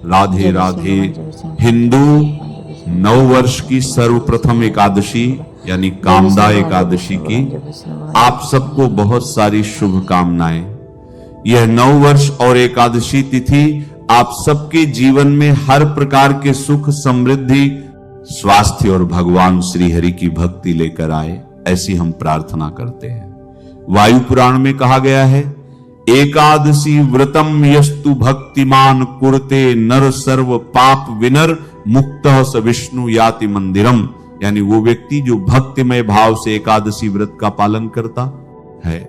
राधे राधे। हिंदू नववर्ष की सर्वप्रथम एकादशी यानी कामदा एकादशी की आप सबको बहुत सारी शुभकामनाएं। यह नववर्ष और एकादशी तिथि आप सबके जीवन में हर प्रकार के सुख, समृद्धि, स्वास्थ्य और भगवान श्री हरि की भक्ति लेकर आए, ऐसी हम प्रार्थना करते हैं। वायु पुराण में कहा गया है, एकादशी व्रतम यस्तु भक्तिमान कुरते नर सर्व पाप विनर मुक्तः स विष्णु याति मंदिरम। यानी वो व्यक्ति जो भक्तिमय भाव से एकादशी व्रत का पालन करता है,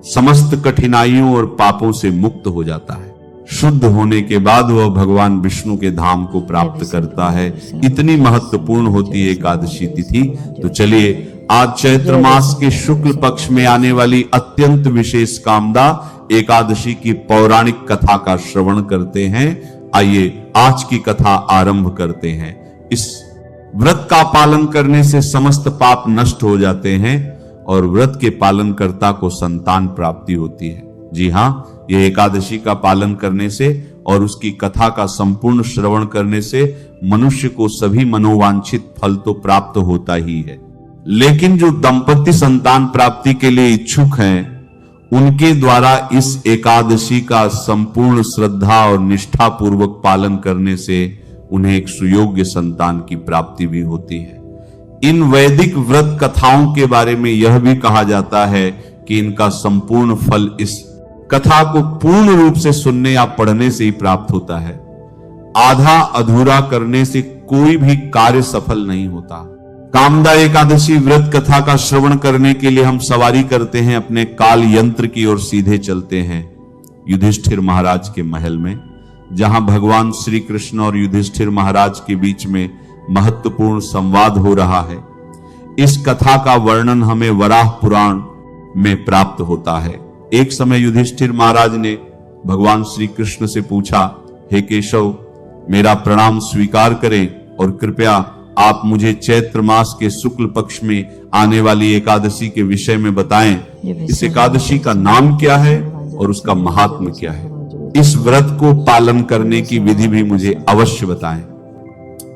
समस्त कठिनाइयों और पापों से मुक्त हो जाता है। शुद्ध होने के बाद वह भगवान विष्णु के धाम को प्राप्त करता है। इतनी महत्वपूर्ण होती है एकादशी तिथि। तो चलिए आज चैत्र मास के शुक्ल पक्ष में आने वाली अत्यंत विशेष कामदा एकादशी की पौराणिक कथा का श्रवण करते हैं। आइए आज की कथा आरंभ करते हैं। इस व्रत का पालन करने से समस्त पाप नष्ट हो जाते हैं और व्रत के पालनकर्ता को संतान प्राप्ति होती है। जी हाँ, यह एकादशी का पालन करने से और उसकी कथा का संपूर्ण श्रवण करने से मनुष्य को सभी मनोवांछित फल तो प्राप्त होता ही है, लेकिन जो दंपति संतान प्राप्ति के लिए इच्छुक हैं, उनके द्वारा इस एकादशी का संपूर्ण श्रद्धा और निष्ठा पूर्वक पालन करने से उन्हें एक सुयोग्य संतान की प्राप्ति भी होती है। इन वैदिक व्रत कथाओं के बारे में यह भी कहा जाता है कि इनका संपूर्ण फल इस कथा को पूर्ण रूप से सुनने या पढ़ने से ही प्राप्त होता है। आधा अधूरा करने से कोई भी कार्य सफल नहीं होता। कामदा एकादशी व्रत कथा का श्रवण करने के लिए हम सवारी करते हैं अपने काल यंत्र की ओर सीधे चलते हैं युधिष्ठिर महाराज के महल में, जहां भगवान श्री कृष्ण और युधिष्ठिर महाराज के बीच में महत्वपूर्ण संवाद हो रहा है। इस कथा का वर्णन हमें वराह पुराण में प्राप्त होता है। एक समय युधिष्ठिर महाराज ने भगवान श्री कृष्ण से पूछा, हे केशव, मेरा प्रणाम स्वीकार करें और कृपया आप मुझे चैत्र मास के शुक्ल पक्ष में आने वाली एकादशी के विषय में बताएं। इस एकादशी का नाम क्या है और उसका महात्म्य क्या है? इस व्रत को पालन करने की विधि भी मुझे अवश्य बताएं।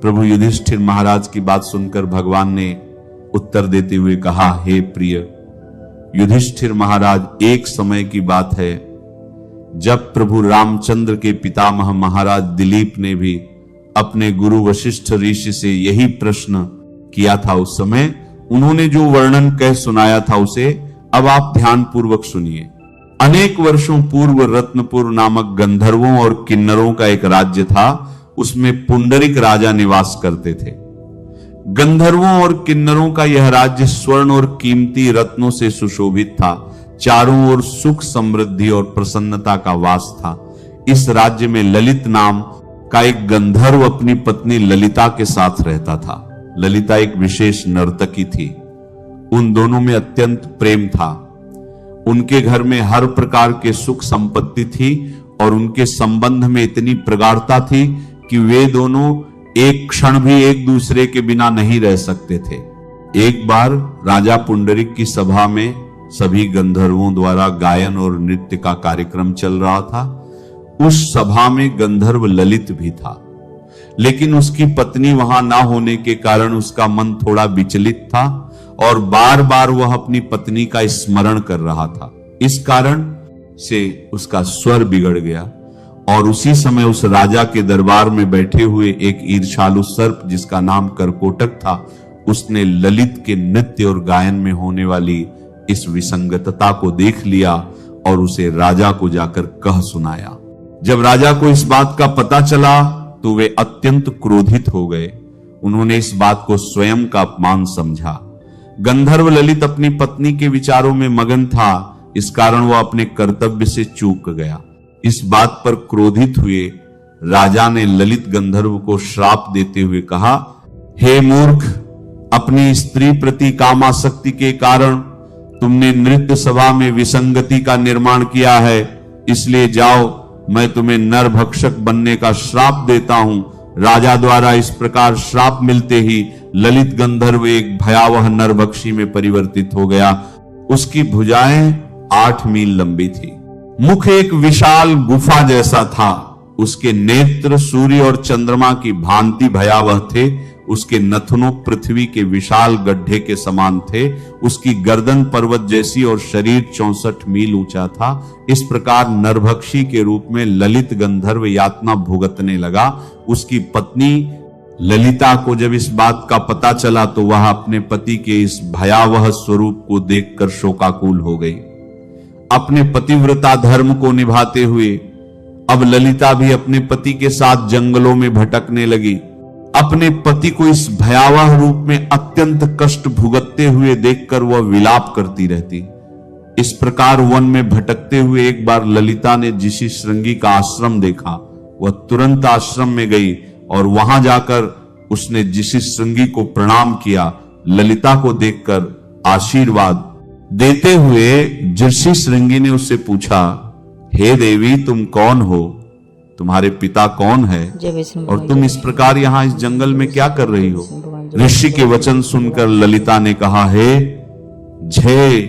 प्रभु युधिष्ठिर महाराज की बात सुनकर भगवान ने उत्तर देते हुए कहा, हे प्रिय युधिष्ठिर महाराज, एक समय की बात है जब प्रभु रामचंद्र के पितामह महाराज दिलीप ने भी अपने गुरु वशिष्ठ ऋषि से यही प्रश्न किया था। उस समय उन्होंने जो वर्णन कह सुनाया था उसे अब आप ध्यान पूर्वक सुनिए। अनेक वर्षों पूर्व रत्नपुर नामक गंधर्वों और किन्नरों का एक राज्य था। उसमें पुंडरिक राजा निवास करते थे। गंधर्वों और किन्नरों का यह राज्य स्वर्ण और कीमती रत्नों से सुशोभित था। चारों ओर सुख, समृद्धि और प्रसन्नता का वास था। इस राज्य में ललित नाम का एक गंधर्व अपनी पत्नी ललिता के साथ रहता था। ललिता एक विशेष नर्तकी थी। उन दोनों में अत्यंत प्रेम था। उनके घर में हर प्रकार के सुख संपत्ति थी और उनके संबंध में इतनी प्रगाढ़ता थी कि वे दोनों एक क्षण भी एक दूसरे के बिना नहीं रह सकते थे। एक बार राजा पुंडरिक की सभा में सभी गंधर्वों द्वारा गायन और नृत्य का कार्यक्रम चल रहा था। उस सभा में गंधर्व ललित भी था, लेकिन उसकी पत्नी वहां ना होने के कारण उसका मन थोड़ा विचलित था और बार बार वह अपनी पत्नी का स्मरण कर रहा था। इस कारण से उसका स्वर बिगड़ गया और उसी समय उस राजा के दरबार में बैठे हुए एक ईर्ष्यालु सर्प, जिसका नाम करकोटक था, उसने ललित के नृत्य और गायन में होने वाली इस विसंगतता को देख लिया और उसे राजा को जाकर कह सुनाया। जब राजा को इस बात का पता चला तो वे अत्यंत क्रोधित हो गए। उन्होंने इस बात को स्वयं का अपमान समझा। गंधर्व ललित अपनी पत्नी के विचारों में मगन था, इस कारण वह अपने कर्तव्य से चूक गया। इस बात पर क्रोधित हुए राजा ने ललित गंधर्व को श्राप देते हुए कहा, हे मूर्ख, अपनी स्त्री प्रति कामासक्ति के कारण तुमने नृत्य सभा में विसंगति का निर्माण किया है, इसलिए जाओ, मैं तुम्हें नरभक्षक बनने का श्राप देता हूं। राजा द्वारा इस प्रकार श्राप मिलते ही ललित गंधर्व एक भयावह नरभक्षी में परिवर्तित हो गया। उसकी भुजाएं 8 मील लंबी थी, मुख एक विशाल गुफा जैसा था उसके नेत्र सूर्य और चंद्रमा की भांति भयावह थे, उसके नथनों पृथ्वी के विशाल गड्ढे के समान थे, उसकी गर्दन पर्वत जैसी और शरीर 64 मील ऊंचा था। इस प्रकार नरभक्षी के रूप में ललित गंधर्व यातना भुगतने लगा। उसकी पत्नी ललिता को जब इस बात का पता चला तो वह अपने पति के इस भयावह स्वरूप को देखकर शोकाकुल हो गई। अपने पतिव्रता धर्म को निभाते हुए अब ललिता भी अपने पति के साथ जंगलों में भटकने लगी। अपने पति को इस भयावह रूप में अत्यंत कष्ट भुगतते हुए देखकर वह विलाप करती रहती। इस प्रकार वन में भटकते हुए एक बार ललिता ने ऋषि श्रृंगी का आश्रम देखा। वह तुरंत आश्रम में गई और वहां जाकर उसने ऋषि श्रृंगी को प्रणाम किया। ललिता को देखकर आशीर्वाद देते हुए ऋषि श्रृंगी ने उससे पूछा, हे देवी, तुम कौन हो? तुम्हारे पिता कौन है? और तुम इस प्रकार यहाँ इस जंगल में क्या कर रही हो? ऋषि के वचन सुनकर ललिता ने कहा, हे जय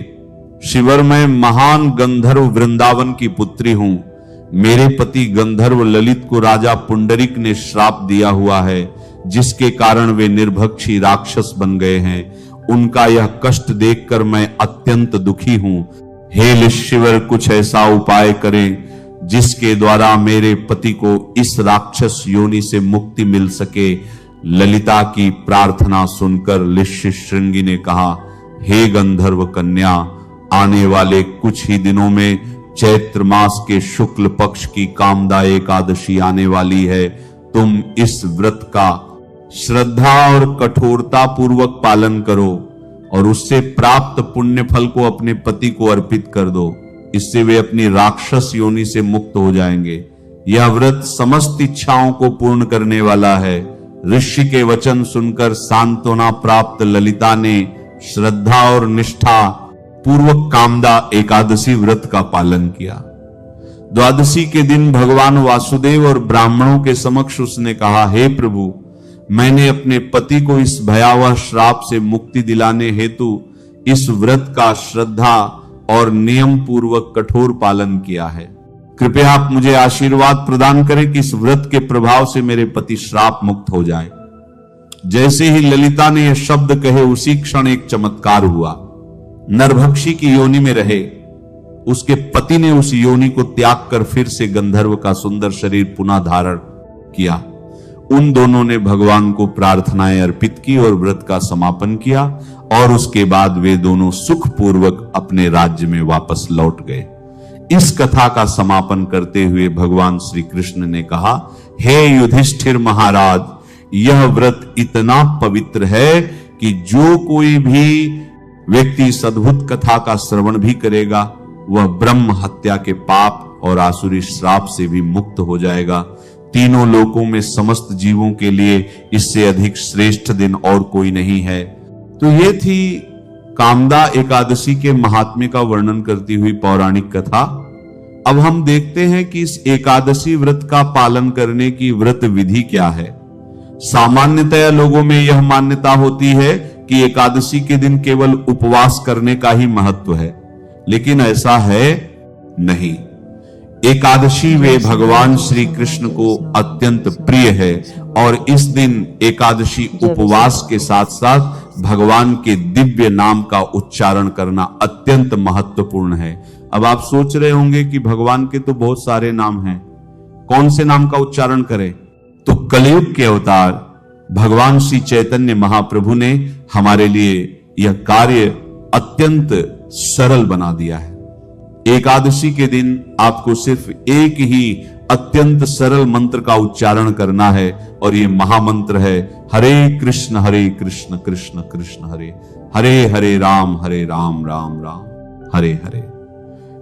शिवर, मैं महान गंधर्व वृंदावन की पुत्री हूं। मेरे पति गंधर्व ललित को राजा पुंडरीक ने श्राप दिया हुआ है, जिसके कारण वे निर्भक्षी राक्षस बन गए हैं। उनका यह कष्ट देखकर मैं अत्यंत दुखी हूं। हे शिवर, कुछ ऐसा उपाय करें जिसके द्वारा मेरे पति को इस राक्षस योनि से मुक्ति मिल सके। ललिता की प्रार्थना सुनकर ऋषि श्रृंगी ने कहा, हे गंधर्व कन्या, आने वाले कुछ ही दिनों में चैत्र मास के शुक्ल पक्ष की कामदा एकादशी आने वाली है। तुम इस व्रत का श्रद्धा और कठोरता पूर्वक पालन करो और उससे प्राप्त पुण्य फल को अपने पति को अर्पित कर दो। इससे वे अपनी राक्षस योनि से मुक्त हो जाएंगे। यह व्रत समस्त इच्छाओं को पूर्ण करने वाला है। ऋषि के वचन सुनकर सांत्वना प्राप्त ललिता ने श्रद्धा और निष्ठा पूर्वक कामदा एकादशी व्रत का पालन किया। द्वादशी के दिन भगवान वासुदेव और ब्राह्मणों के समक्ष उसने कहा, हे प्रभु, मैंने अपने पति को इस भयावह श्राप से मुक्ति दिलाने हेतु इस व्रत का श्रद्धा और नियम पूर्वक कठोर पालन किया है। कृपया आप मुझे आशीर्वाद प्रदान करें कि इस व्रत के प्रभाव से मेरे पति श्राप मुक्त हो जाए। जैसे ही ललिता ने यह शब्द कहे उसी क्षण एक चमत्कार हुआ। नरभक्षी की योनि में रहे उसके पति ने उस योनि को त्याग कर फिर से गंधर्व का सुंदर शरीर पुनः धारण किया। उन दोनों ने भगवान को प्रार्थनाएं अर्पित की और व्रत का समापन किया और उसके बाद वे दोनों सुखपूर्वक अपने राज्य में वापस लौट गए। इस कथा का समापन करते हुए भगवान श्री कृष्ण ने कहा, हे युधिष्ठिर महाराज, यह व्रत इतना पवित्र है कि जो कोई भी व्यक्ति इस अद्भुत कथा का श्रवण भी करेगा वह ब्रह्म हत्या के पाप और आसुरी श्राप से भी मुक्त हो जाएगा। तीनों लोकों में समस्त जीवों के लिए इससे अधिक श्रेष्ठ दिन और कोई नहीं है। तो ये थी कामदा एकादशी के महात्म्य का वर्णन करती हुई पौराणिक कथा। अब हम देखते हैं कि इस एकादशी व्रत का पालन करने की व्रत विधि क्या है। सामान्यतया लोगों में यह मान्यता होती है कि एकादशी के दिन केवल उपवास करने का ही महत्व है, लेकिन ऐसा है नहीं। एकादशी वे भगवान श्री कृष्ण को अत्यंत प्रिय है और इस दिन एकादशी उपवास के साथ साथ भगवान के दिव्य नाम का उच्चारण करना अत्यंत महत्वपूर्ण है। अब आप सोच रहे होंगे कि भगवान के तो बहुत सारे नाम हैं, कौन से नाम का उच्चारण करें? तो कलयुग के अवतार भगवान श्री चैतन्य महाप्रभु ने हमारे लिए यह कार्य अत्यंत सरल बना दिया है। एकादशी के दिन आपको सिर्फ एक ही अत्यंत सरल मंत्र का उच्चारण करना है और ये महामंत्र है, हरे कृष्ण कृष्ण कृष्ण हरे, हरे हरे राम राम राम हरे हरे।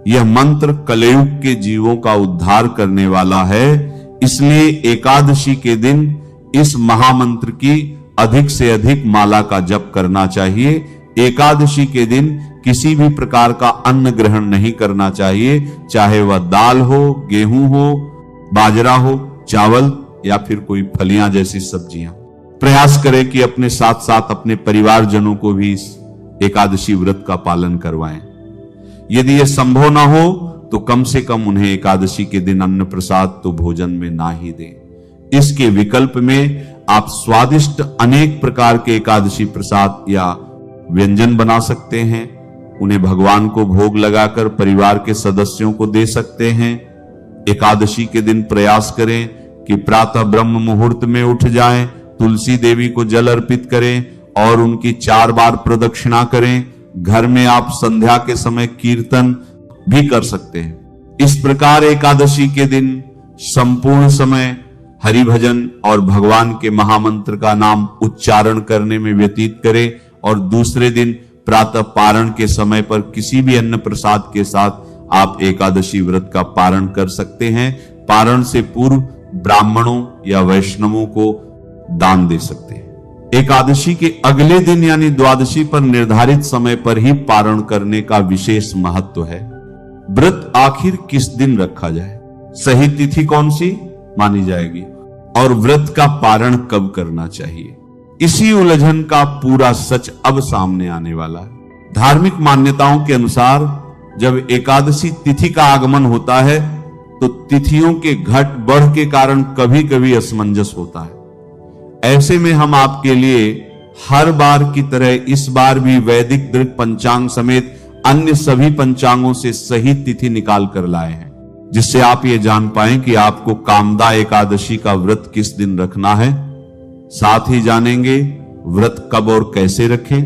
यह मंत्र कलयुग के जीवों का उद्धार करने वाला है। इसलिए एकादशी के दिन इस महामंत्र की अधिक से अधिक माला का जप करना चाहिए। एकादशी के दिन किसी भी प्रकार का अन्न ग्रहण नहीं करना चाहिए, चाहे वह दाल हो, गेहूं हो, बाजरा हो, चावल या फिर कोई फलियां जैसी सब्जियां। प्रयास करें कि अपने साथ साथ अपने परिवारजनों को भी इस एकादशी व्रत का पालन करवाएं। यदि यह संभव ना हो तो कम से कम उन्हें एकादशी के दिन अन्न प्रसाद तो भोजन में ना ही दें। इसके विकल्प में आप स्वादिष्ट अनेक प्रकार के एकादशी प्रसाद या व्यंजन बना सकते हैं। उन्हें भगवान को भोग लगाकर परिवार के सदस्यों को दे सकते हैं। एकादशी के दिन प्रयास करें कि प्रातः ब्रह्म मुहूर्त में उठ जाएं, तुलसी देवी को जल अर्पित करें और उनकी 4 बार प्रदक्षिणा करें। घर में आप संध्या के समय कीर्तन भी कर सकते हैं। इस प्रकार एकादशी के दिन संपूर्ण समय हरि भजन और भगवान के महामंत्र का नाम उच्चारण करने में व्यतीत करें और दूसरे दिन प्रातः पारण के समय पर किसी भी अन्न प्रसाद के साथ आप एकादशी व्रत का पारण कर सकते हैं। पारण से पूर्व ब्राह्मणों या वैष्णवों को दान दे सकते हैं। एकादशी के अगले दिन यानी द्वादशी पर निर्धारित समय पर ही पारण करने का विशेष महत्व है। व्रत आखिर किस दिन रखा जाए, सही तिथि कौन सी मानी जाएगी और व्रत का पारण कब करना चाहिए, इसी उलझन का पूरा सच अब सामने आने वाला है। धार्मिक मान्यताओं के अनुसार जब एकादशी तिथि का आगमन होता है तो तिथियों के घट बढ़ के कारण कभी कभी असमंजस होता है। ऐसे में हम आपके लिए हर बार की तरह इस बार भी वैदिक दृक पंचांग समेत अन्य सभी पंचांगों से सही तिथि निकाल कर लाए हैं, जिससे आप ये जान पाएं कि आपको कामदा एकादशी का व्रत किस दिन रखना है। साथ ही जानेंगे व्रत कब और कैसे रखें,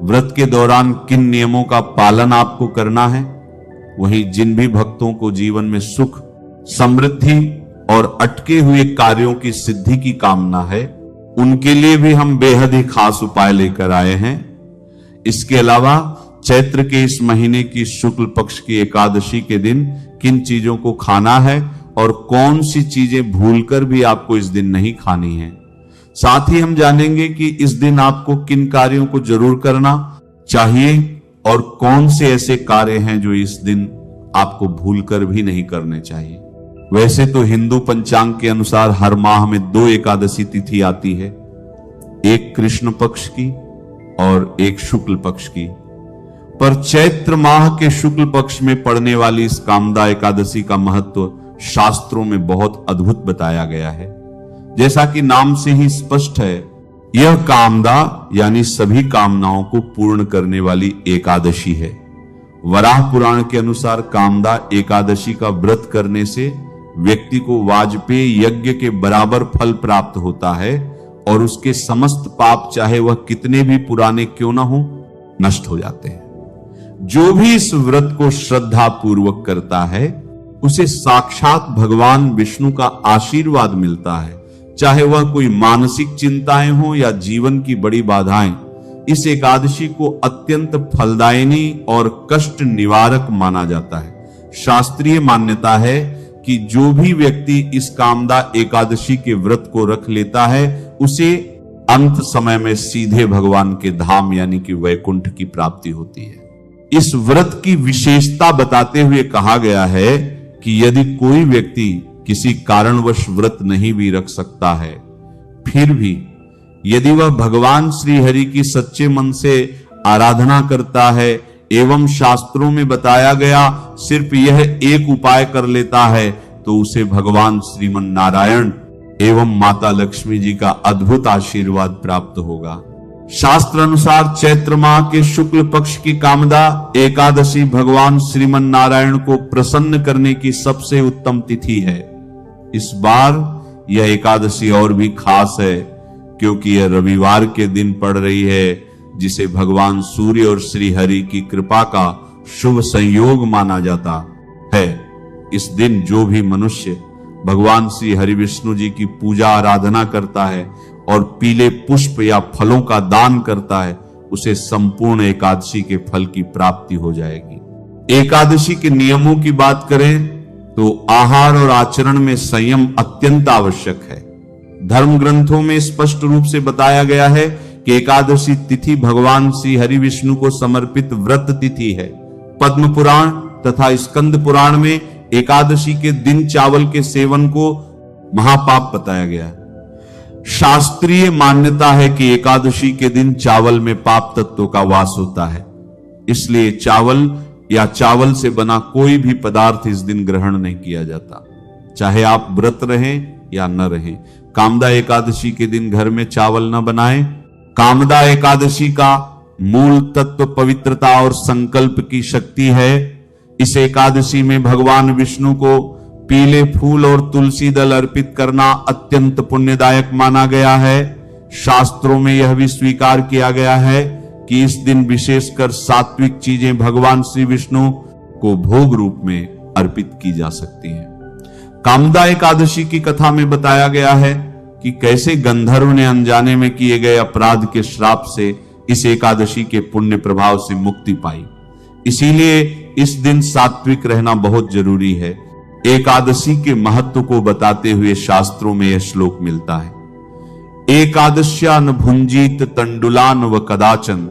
व्रत के दौरान किन नियमों का पालन आपको करना है। वहीं जिन भी भक्तों को जीवन में सुख, समृद्धि और अटके हुए कार्यों की सिद्धि की कामना है, उनके लिए भी हम बेहद ही खास उपाय लेकर आए हैं। इसके अलावा चैत्र के इस महीने की शुक्ल पक्ष की एकादशी के दिन किन चीजों को खाना है और कौन सी चीजें भूलकर भी आपको इस दिन नहीं खानी है। साथ ही हम जानेंगे कि इस दिन आपको किन कार्यों को जरूर करना चाहिए और कौन से ऐसे कार्य हैं जो इस दिन आपको भूलकर भी नहीं करने चाहिए। वैसे तो हिंदू पंचांग के अनुसार हर माह में 2 एकादशी तिथि आती है, एक कृष्ण पक्ष की और एक शुक्ल पक्ष की। पर चैत्र माह के शुक्ल पक्ष में पड़ने वाली इस कामदा एकादशी का महत्व शास्त्रों में बहुत अद्भुत बताया गया है। जैसा कि नाम से ही स्पष्ट है, यह कामदा यानी सभी कामनाओं को पूर्ण करने वाली एकादशी है। वराह पुराण के अनुसार कामदा एकादशी का व्रत करने से व्यक्ति को वाजपेय यज्ञ के बराबर फल प्राप्त होता है और उसके समस्त पाप चाहे वह कितने भी पुराने क्यों ना हो नष्ट हो जाते हैं। जो भी इस व्रत को श्रद्धा पूर्वक करता है उसे साक्षात भगवान विष्णु का आशीर्वाद मिलता है, चाहे वह कोई मानसिक चिंताएं हो या जीवन की बड़ी बाधाएं। इस एकादशी को अत्यंत फलदायिनी और कष्ट निवारक माना जाता है। शास्त्रीय मान्यता है कि जो भी व्यक्ति इस कामदा एकादशी के व्रत को रख लेता है उसे अंत समय में सीधे भगवान के धाम यानी कि वैकुंठ की प्राप्ति होती है। इस व्रत की विशेषता बताते हुए कहा गया है कि यदि कोई व्यक्ति किसी कारणवश व्रत नहीं भी रख सकता है, फिर भी यदि वह भगवान श्री हरि की सच्चे मन से आराधना करता है एवं शास्त्रों में बताया गया सिर्फ यह एक उपाय कर लेता है, तो उसे भगवान श्रीमन नारायण एवं माता लक्ष्मी जी का अद्भुत आशीर्वाद प्राप्त होगा। शास्त्र अनुसार चैत्र माह के शुक्ल पक्ष की कामदा एकादशी भगवान श्रीमन नारायण को प्रसन्न करने की सबसे उत्तम तिथि है। इस बार यह एकादशी और भी खास है क्योंकि यह रविवार के दिन पड़ रही है, जिसे भगवान सूर्य और श्री हरि की कृपा का शुभ संयोग माना जाता है। इस दिन जो भी मनुष्य भगवान श्री हरि विष्णु जी की पूजा आराधना करता है और पीले पुष्प या फलों का दान करता है, उसे संपूर्ण एकादशी के फल की प्राप्ति हो जाएगी। एकादशी के नियमों की बात करें तो आहार और आचरण में संयम अत्यंत आवश्यक है। धर्म ग्रंथों में स्पष्ट रूप से बताया गया है कि एकादशी तिथि भगवान श्री हरि विष्णु को समर्पित व्रत तिथि है। पद्म पुराण तथा स्कंद पुराण में एकादशी के दिन चावल के सेवन को महापाप बताया गया है। शास्त्रीय मान्यता है कि एकादशी के दिन चावल में पाप तत्व का वास होता है, इसलिए चावल या चावल से बना कोई भी पदार्थ इस दिन ग्रहण नहीं किया जाता, चाहे आप व्रत रहें या न रहें। कामदा एकादशी के दिन घर में चावल न बनाएं। कामदा एकादशी का मूल तत्व पवित्रता और संकल्प की शक्ति है। इस एकादशी में भगवान विष्णु को पीले फूल और तुलसी दल अर्पित करना अत्यंत पुण्यदायक माना गया है। शास्त्रों में यह भी स्वीकार किया गया है कि इस दिन विशेषकर सात्विक चीजें भगवान श्री विष्णु को भोग रूप में अर्पित की जा सकती हैं। कामदा एकादशी की कथा में बताया गया है कि कैसे गंधर्व ने अनजाने में किए गए अपराध के श्राप से इस एकादशी के पुण्य प्रभाव से मुक्ति पाई। इसीलिए इस दिन सात्विक रहना बहुत जरूरी है। एकादशी के महत्व को बताते हुए शास्त्रों में यह श्लोक मिलता है, एकादश्यान भुंजीत तंडुलान व कदाचन,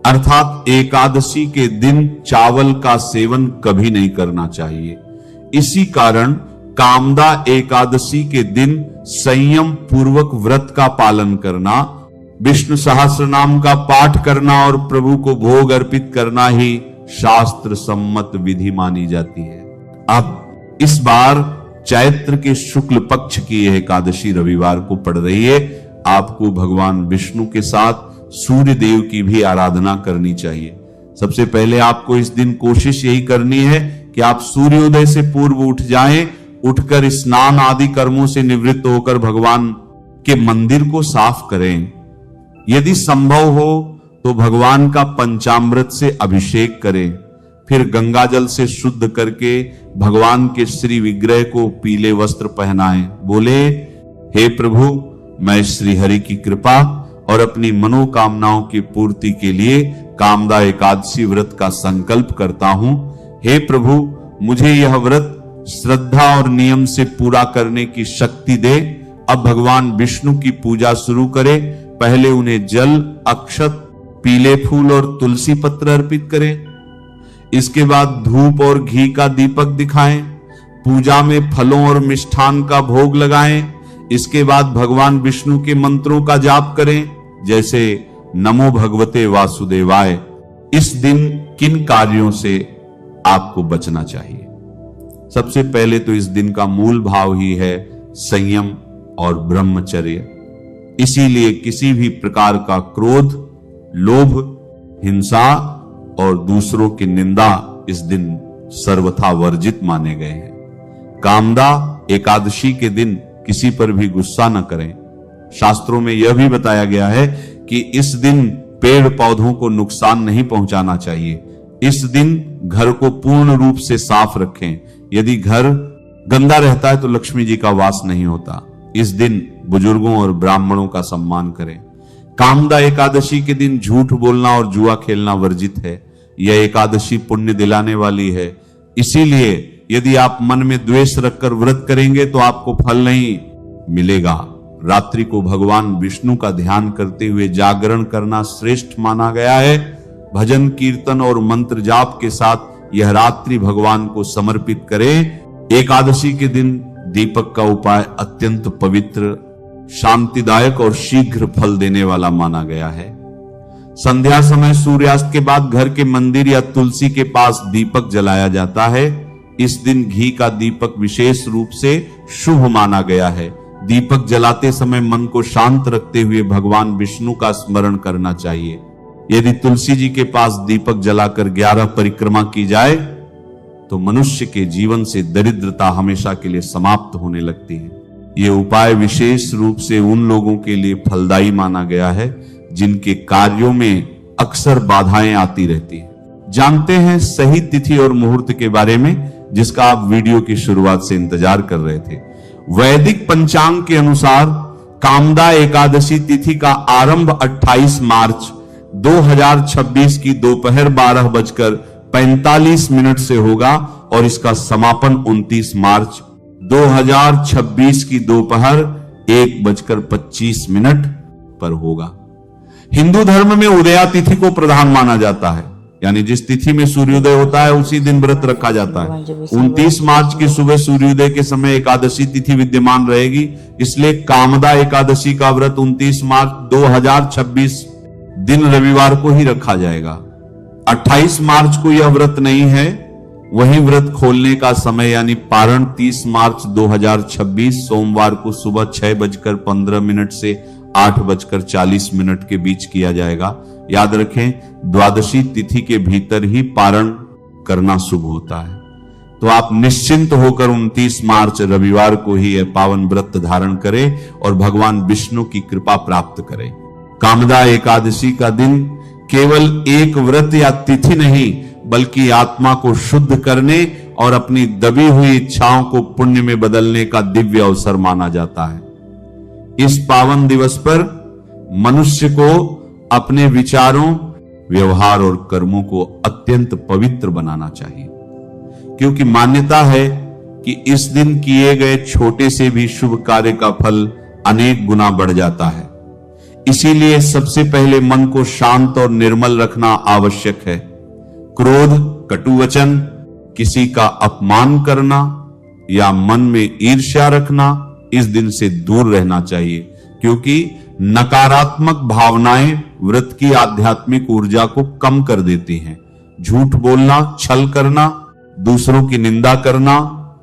अर्थात एकादशी के दिन चावल का सेवन कभी नहीं करना चाहिए। इसी कारण कामदा एकादशी के दिन संयम पूर्वक व्रत का पालन करना, विष्णु सहस्त्र नाम का पाठ करना और प्रभु को भोग अर्पित करना ही शास्त्र सम्मत विधि मानी जाती है। अब इस बार चैत्र के शुक्ल पक्ष की यह एकादशी रविवार को पड़ रही है। आपको भगवान विष्णु के साथ सूर्य देव की भी आराधना करनी चाहिए। सबसे पहले आपको इस दिन कोशिश यही करनी है कि आप सूर्योदय से पूर्व उठ जाएं, उठकर स्नान आदि कर्मों से निवृत्त होकर भगवान के मंदिर को साफ करें। यदि संभव हो तो भगवान का पंचामृत से अभिषेक करें, फिर गंगा जल से शुद्ध करके भगवान के श्री विग्रह को पीले वस्त्र पहनाएं। बोले, हे प्रभु, मैं श्री हरि की कृपा और अपनी मनोकामनाओं की पूर्ति के लिए कामदा एकादशी व्रत का संकल्प करता हूं। हे प्रभु, मुझे यह व्रत श्रद्धा और नियम से पूरा करने की शक्ति दे। अब भगवान विष्णु की पूजा शुरू करें। पहले उन्हें जल, अक्षत, पीले फूल और तुलसी पत्र अर्पित करें। इसके बाद धूप और घी का दीपक दिखाएं। पूजा में फलों और मिष्ठान का भोग लगाएं। इसके बाद भगवान विष्णु के मंत्रों का जाप करें, जैसे नमो भगवते वासुदेवाय। इस दिन किन कार्यों से आपको बचना चाहिए? सबसे पहले तो इस दिन का मूल भाव ही है संयम और ब्रह्मचर्य। इसीलिए किसी भी प्रकार का क्रोध, लोभ, हिंसा और दूसरों की निंदा इस दिन सर्वथा वर्जित माने गए हैं। कामदा एकादशी के दिन किसी पर भी गुस्सा न करें। शास्त्रों में यह भी बताया गया है कि इस दिन पेड़ पौधों को नुकसान नहीं पहुंचाना चाहिए। इस दिन घर को पूर्ण रूप से साफ रखें। यदि घर गंदा रहता है तो लक्ष्मी जी का वास नहीं होता। इस दिन बुजुर्गों और ब्राह्मणों का सम्मान करें। कामदा एकादशी के दिन झूठ बोलना और जुआ खेलना वर्जित है। यह एकादशी पुण्य दिलाने वाली है। इसीलिए यदि आप मन में द्वेष रखकर व्रत करेंगे तो आपको फल नहीं मिलेगा। रात्रि को भगवान विष्णु का ध्यान करते हुए जागरण करना श्रेष्ठ माना गया है। भजन, कीर्तन और मंत्र जाप के साथ यह रात्रि भगवान को समर्पित करें। एकादशी के दिन दीपक का उपाय अत्यंत पवित्र, शांतिदायक और शीघ्र फल देने वाला माना गया है। संध्या समय सूर्यास्त के बाद घर के मंदिर या तुलसी के पास दीपक जलाया जाता है। इस दिन घी का दीपक विशेष रूप से शुभ माना गया है। दीपक जलाते समय मन को शांत रखते हुए भगवान विष्णु का स्मरण करना चाहिए। यदि तुलसी जी के पास दीपक जलाकर 11 परिक्रमा की जाए तो मनुष्य के जीवन से दरिद्रता हमेशा के लिए समाप्त होने लगती है। यह उपाय विशेष रूप से उन लोगों के लिए फलदायी माना गया है जिनके कार्यों में अक्सर बाधाएं आती रहती हैं। जानते हैं सही तिथि और मुहूर्त के बारे में, जिसका आप वीडियो की शुरुआत से इंतजार कर रहे थे। वैदिक पंचांग के अनुसार कामदा एकादशी तिथि का आरंभ 28 मार्च 2026 की दोपहर 12:45 से होगा और इसका समापन 29 मार्च 2026 की दोपहर 1:25 पर होगा। हिंदू धर्म में उदया तिथि को प्रधान माना जाता है, यानी जिस तिथि में सूर्योदय होता है उसी दिन व्रत रखा जाता है। 29 मार्च की सुबह सूर्योदय के समय एकादशी तिथि विद्यमान रहेगी, इसलिए कामदा एकादशी का व्रत 29 मार्च 2026 दिन रविवार को ही रखा जाएगा। 28 मार्च को यह व्रत नहीं है, वही व्रत खोलने का समय यानी पारण 30 मार्च 2026 सोमवार को सुबह 6:15 से 8:40 के बीच किया जाएगा। याद रखें, द्वादशी तिथि के भीतर ही पारण करना शुभ होता है। तो आप निश्चिंत होकर 29 मार्च रविवार को ही यह पावन व्रत धारण करें और भगवान विष्णु की कृपा प्राप्त करें। कामदा एकादशी का दिन केवल एक व्रत या तिथि नहीं, बल्कि आत्मा को शुद्ध करने और अपनी दबी हुई इच्छाओं को पुण्य में बदलने का दिव्य अवसर माना जाता है। इस पावन दिवस पर मनुष्य को अपने विचारों, व्यवहार और कर्मों को अत्यंत पवित्र बनाना चाहिए, क्योंकि मान्यता है कि इस दिन किए गए छोटे से भी शुभ कार्य का फल अनेक गुना बढ़ जाता है। इसीलिए सबसे पहले मन को शांत और निर्मल रखना आवश्यक है। क्रोध, कटुवचन, किसी का अपमान करना या मन में ईर्ष्या रखना इस दिन से दूर रहना चाहिए, क्योंकि नकारात्मक भावनाएं व्रत की आध्यात्मिक ऊर्जा को कम कर देती हैं। झूठ बोलना, छल करना, दूसरों की निंदा करना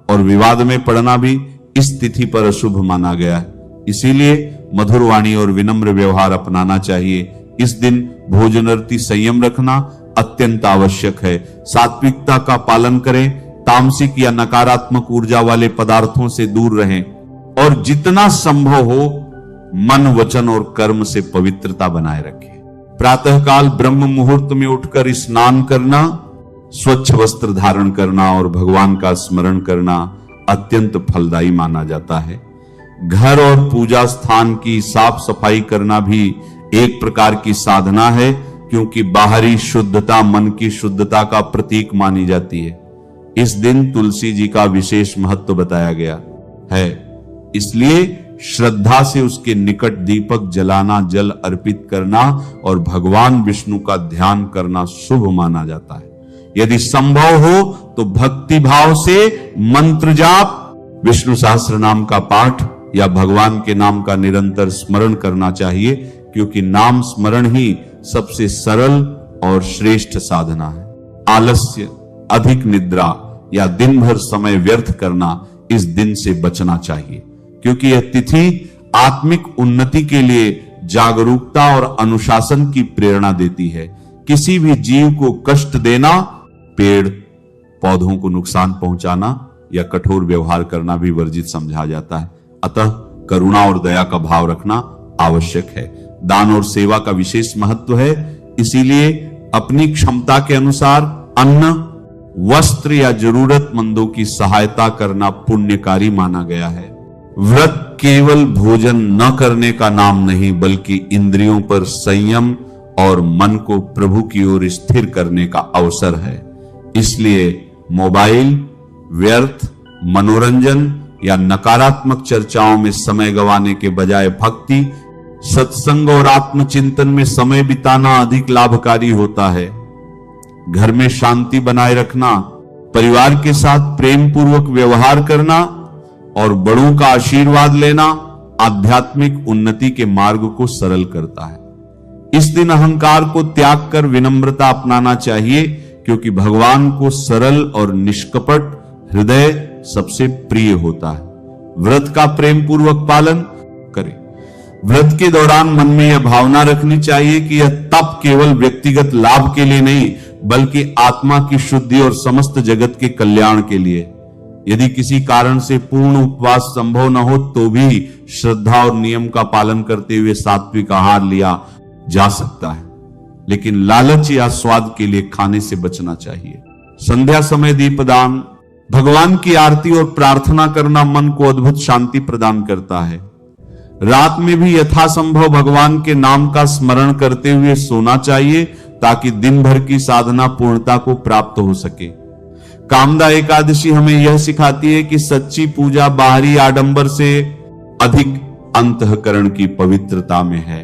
और विवाद में पड़ना भी इस तिथि पर अशुभ माना गया है। इसीलिए मधुर वाणी और विनम्र व्यवहार अपनाना चाहिए। इस दिन भोजनार्थी संयम रखना अत्यंत आवश्यक है। सात्विकता का पालन करें, तामसिक या नकारात्मक ऊर्जा वाले पदार्थों से दूर रहें और जितना संभव हो मन, वचन और कर्म से पवित्रता बनाए रखें। प्रातःकाल ब्रह्म मुहूर्त में उठकर स्नान करना, स्वच्छ वस्त्र धारण करना और भगवान का स्मरण करना अत्यंत फलदायी माना जाता है। घर और पूजा स्थान की साफ सफाई करना भी एक प्रकार की साधना है, क्योंकि बाहरी शुद्धता मन की शुद्धता का प्रतीक मानी जाती है। इस दिन तुलसी जी का विशेष महत्व बताया गया है, इसलिए श्रद्धा से उसके निकट दीपक जलाना, जल अर्पित करना और भगवान विष्णु का ध्यान करना शुभ माना जाता है। यदि संभव हो तो भक्ति भाव से मंत्र जाप, विष्णु सहस्त्र नाम का पाठ या भगवान के नाम का निरंतर स्मरण करना चाहिए, क्योंकि नाम स्मरण ही सबसे सरल और श्रेष्ठ साधना है। आलस्य, अधिक निद्रा या दिन भर समय व्यर्थ करना इस दिन से बचना चाहिए, क्योंकि यह तिथि आत्मिक उन्नति के लिए जागरूकता और अनुशासन की प्रेरणा देती है। किसी भी जीव को कष्ट देना, पेड़ पौधों को नुकसान पहुंचाना या कठोर व्यवहार करना भी वर्जित समझा जाता है। अतः करुणा और दया का भाव रखना आवश्यक है। दान और सेवा का विशेष महत्व है, इसीलिए अपनी क्षमता के अनुसार अन्न, वस्त्र या जरूरतमंदों की सहायता करना पुण्यकारी माना गया है। व्रत केवल भोजन न करने का नाम नहीं, बल्कि इंद्रियों पर संयम और मन को प्रभु की ओर स्थिर करने का अवसर है। इसलिए मोबाइल, व्यर्थ, मनोरंजन या नकारात्मक चर्चाओं में समय गंवाने के बजाय भक्ति, सत्संग और आत्मचिंतन में समय बिताना अधिक लाभकारी होता है। घर में शांति बनाए रखना, परिवार के साथ प्रेम पूर्वक व्यवहार करना और बड़ों का आशीर्वाद लेना आध्यात्मिक उन्नति के मार्ग को सरल करता है। इस दिन अहंकार को त्याग कर विनम्रता अपनाना चाहिए, क्योंकि भगवान को सरल और निष्कपट हृदय सबसे प्रिय होता है। व्रत का प्रेम पूर्वक पालन करें। व्रत के दौरान मन में यह भावना रखनी चाहिए कि यह तप केवल व्यक्तिगत लाभ के लिए नहीं, बल्कि आत्मा की शुद्धि और समस्त जगत के कल्याण के लिए। यदि किसी कारण से पूर्ण उपवास संभव न हो तो भी श्रद्धा और नियम का पालन करते हुए सात्विक आहार लिया जा सकता है, लेकिन लालच या स्वाद के लिए खाने से बचना चाहिए। संध्या समय दीपदान, भगवान की आरती और प्रार्थना करना मन को अद्भुत शांति प्रदान करता है। रात में भी यथासंभव भगवान के नाम का स्मरण करते हुए सोना चाहिए, ताकि दिन भर की साधना पूर्णता को प्राप्त हो सके। कामदा एकादशी हमें यह सिखाती है कि सच्ची पूजा बाहरी आडंबर से अधिक अंतःकरण की पवित्रता में है।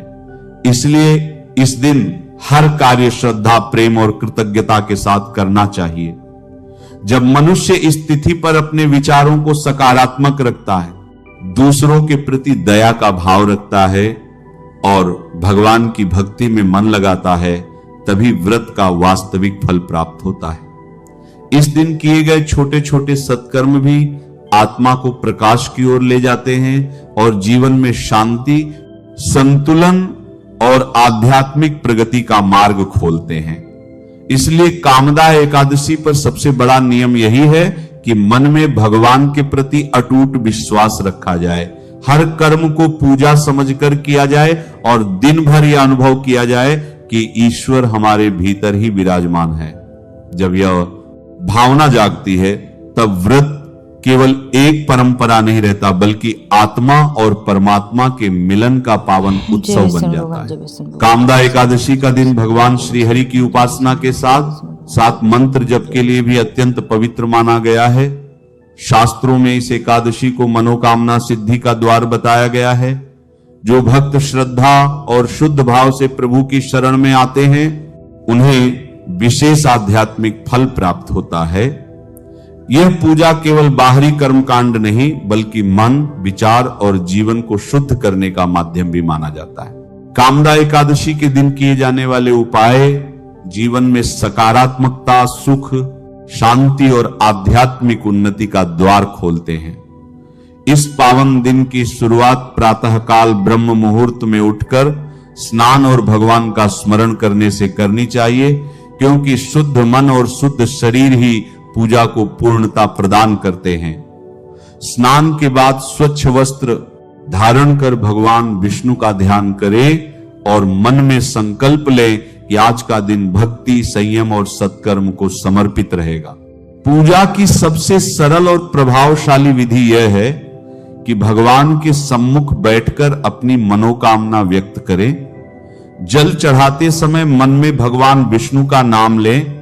इसलिए इस दिन हर कार्य श्रद्धा, प्रेम और कृतज्ञता के साथ करना चाहिए। जब मनुष्य इस तिथि पर अपने विचारों को सकारात्मक रखता है, दूसरों के प्रति दया का भाव रखता है और भगवान की भक्ति में मन लगाता है, तभी व्रत का वास्तविक फल प्राप्त होता है। इस दिन किए गए छोटे छोटे सत्कर्म भी आत्मा को प्रकाश की ओर ले जाते हैं और जीवन में शांति, संतुलन और आध्यात्मिक प्रगति का मार्ग खोलते हैं। इसलिए कामदा एकादशी पर सबसे बड़ा नियम यही है कि मन में भगवान के प्रति अटूट विश्वास रखा जाए, हर कर्म को पूजा समझकर किया जाए और दिन भर यह अनुभव किया जाए कि ईश्वर हमारे भीतर ही विराजमान है। जब यह भावना जागती है तब व्रत केवल एक परंपरा नहीं रहता, बल्कि आत्मा और परमात्मा के मिलन का पावन उत्सव बन जाता है। कामदा एकादशी का दिन भगवान श्री हरि की उपासना के साथ साथ मंत्र जप के लिए भी अत्यंत पवित्र माना गया है। शास्त्रों में इस एकादशी को मनोकामना सिद्धि का द्वार बताया गया है। जो भक्त श्रद्धा और शुद्ध भाव से प्रभु की शरण में आते हैं उन्हें विशेष आध्यात्मिक फल प्राप्त होता है। यह पूजा केवल बाहरी कर्मकांड नहीं, बल्कि मन, विचार और जीवन को शुद्ध करने का माध्यम भी माना जाता है। कामदा एकादशी के दिन किए जाने वाले उपाय जीवन में सकारात्मकता, सुख, शांति और आध्यात्मिक उन्नति का द्वार खोलते हैं। इस पावन दिन की शुरुआत प्रातःकाल ब्रह्म मुहूर्त में उठकर स्नान और भगवान का स्मरण करने से करनी चाहिए, क्योंकि शुद्ध मन और शुद्ध शरीर ही पूजा को पूर्णता प्रदान करते हैं। स्नान के बाद स्वच्छ वस्त्र धारण कर भगवान विष्णु का ध्यान करें और मन में संकल्प लें कि आज का दिन भक्ति, संयम और सत्कर्म को समर्पित रहेगा। पूजा की सबसे सरल और प्रभावशाली विधि यह है कि भगवान के सम्मुख बैठकर अपनी मनोकामना व्यक्त करें। जल चढ़ाते समय मन में भगवान विष्णु का नाम लें